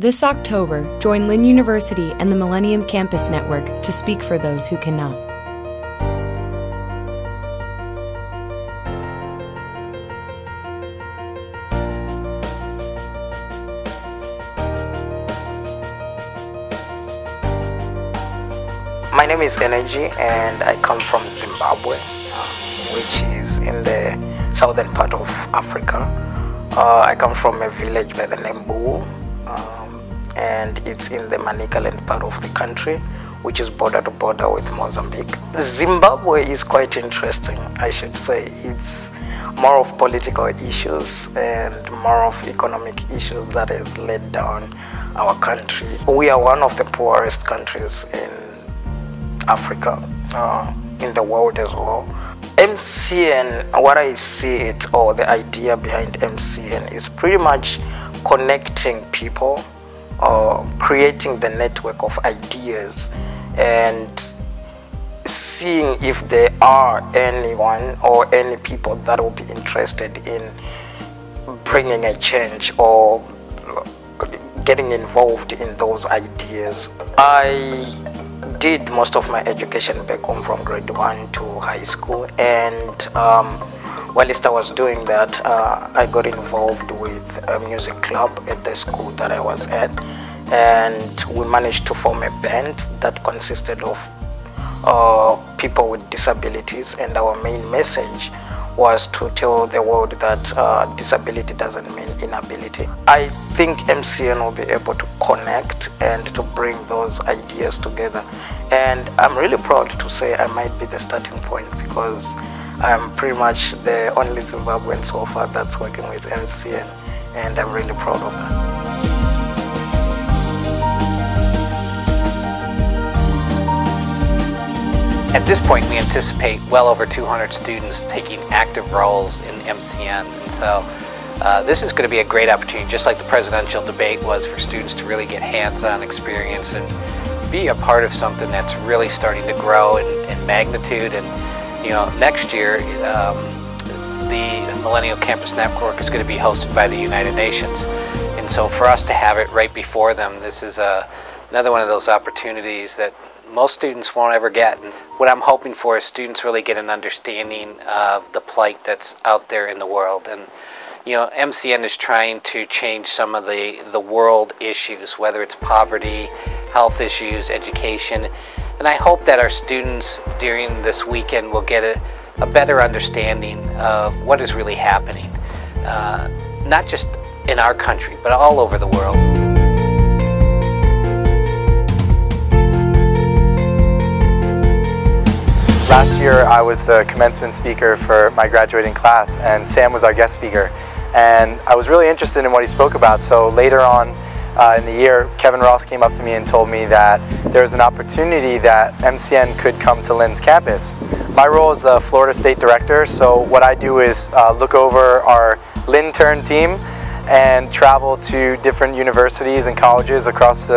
This October, join Lynn University and the Millennium Campus Network to speak for those who cannot. My name is Energy and I come from Zimbabwe, which is in the southern part of Africa. I come from a village by the name Boca, and it's in the Manicaland part of the country, which is border to border with Mozambique. Zimbabwe is quite interesting, I should say. It's more of political issues and more of economic issues that has led down our country. We are one of the poorest countries in Africa, in the world as well. MCN, what I see it, or the idea behind MCN, is pretty much connecting people, creating the network of ideas, and seeing if there are anyone or any people that will be interested in bringing a change or getting involved in those ideas. I did most of my education back home from grade 1 to high school, and whilst I was doing that, I got involved with a music club at the school that I was at, and we managed to form a band that consisted of people with disabilities, and our main message was to tell the world that disability doesn't mean inability. I think MCN will be able to connect and to bring those ideas together, and I'm really proud to say I might be the starting point, because I'm pretty much the only Zimbabwean so far that's working with MCN, and I'm really proud of that. At this point, we anticipate well over 200 students taking active roles in MCN, and so this is going to be a great opportunity, just like the presidential debate was, for students to really get hands-on experience and be a part of something that's really starting to grow in magnitude. And next year, the Millennial Campus Network is going to be hosted by the United Nations, and so for us to have it right before them, this is another one of those opportunities that most students won't ever get. And what I'm hoping for is students really get an understanding of the plight that's out there in the world. And MCN is trying to change some of the world issues, whether it's poverty, health issues, education. And I hope that our students during this weekend will get a better understanding of what is really happening, not just in our country, but all over the world. Last year I was the commencement speaker for my graduating class, and Sam was our guest speaker, and I was really interested in what he spoke about. So later on in the year, Kevin Ross came up to me and told me that there was an opportunity that MCN could come to Lynn's campus. My role is the Florida State Director, so what I do is look over our Lynn Turn team and travel to different universities and colleges across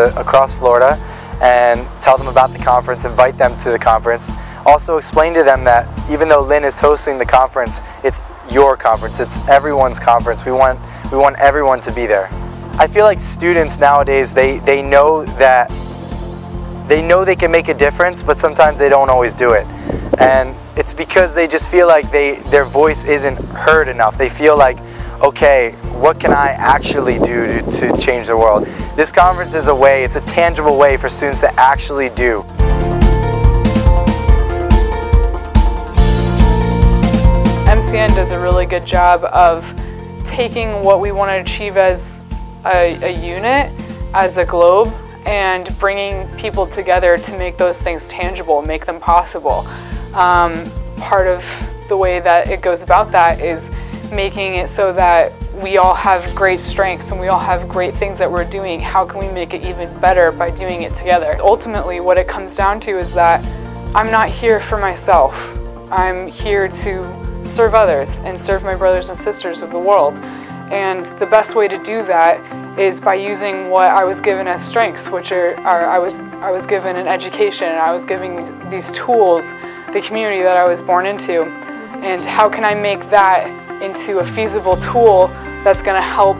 Florida and tell them about the conference, invite them to the conference. Also explain to them that even though Lynn is hosting the conference, it's your conference, it's everyone's conference. We want everyone to be there. I feel like students nowadays, they know that they can make a difference, but sometimes they don't always do it. And it's because they just feel like their voice isn't heard enough. They feel like, okay, what can I actually do to change the world? This conference is a way, it's a tangible way for students to actually do. MCN does a really good job of taking what we want to achieve as a unit, as a globe, and bringing people together to make those things tangible, make them possible. Part of the way that it goes about that is making it so that we all have great strengths and we all have great things that we're doing. How can we make it even better by doing it together? Ultimately, what it comes down to is that I'm not here for myself. I'm here to serve others and serve my brothers and sisters of the world. And the best way to do that is by using what I was given as strengths, which I was given an education, and I was given these tools, the community that I was born into. And how can I make that into a feasible tool that's going to help,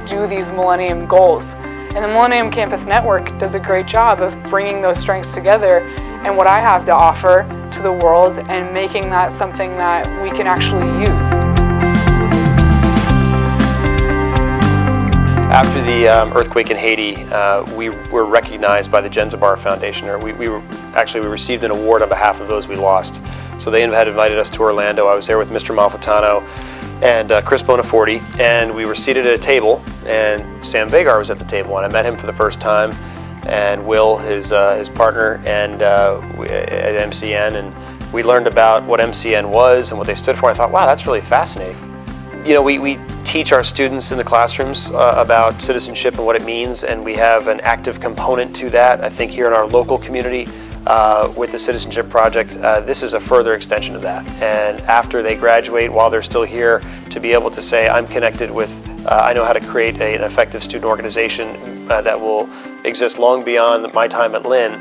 do these Millennium Goals. And the Millennium Campus Network does a great job of bringing those strengths together and what I have to offer to the world and making that something that we can actually use. After the earthquake in Haiti, we were recognized by the Genzabar Foundation. We received an award on behalf of those we lost. So they had invited us to Orlando. I was there with Mr. Malfitano and Chris Bonaforte, and we were seated at a table, and Sam Vagar was at the table, and I met him for the first time, and Will, his partner, and at MCN, and we learned about what MCN was and what they stood for. I thought, wow, that's really fascinating. You know, we teach our students in the classrooms about citizenship and what it means, and we have an active component to that. I think here in our local community with the Citizenship Project, this is a further extension of that. And after they graduate, while they're still here, to be able to say, I'm connected with, I know how to create an effective student organization that will exist long beyond my time at Lynn,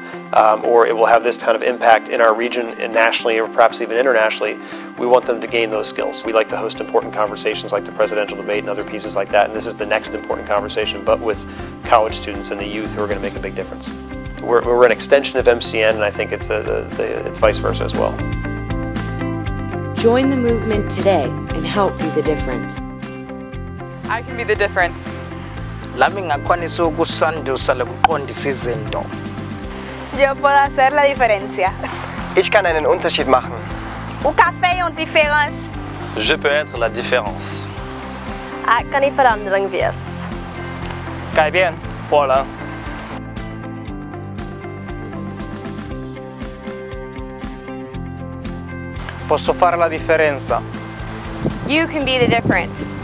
or it will have this kind of impact in our region and nationally, or perhaps even internationally. We want them to gain those skills. We like to host important conversations like the presidential debate and other pieces like that, and this is the next important conversation, but with college students and the youth who are going to make a big difference. We're an extension of MCN, and I think it's vice versa as well. Join the movement today and help be the difference. I can be the difference. Lami ngakwanisa ukusandusa lokuqondisa izinto. Yo puedo hacer la diferencia. Ich kann einen Unterschied machen. O café é uma diferença. Je peux être la différence. Ek kan die verandering wees. 改变我了。 Posso fare la differenza. You can be the difference.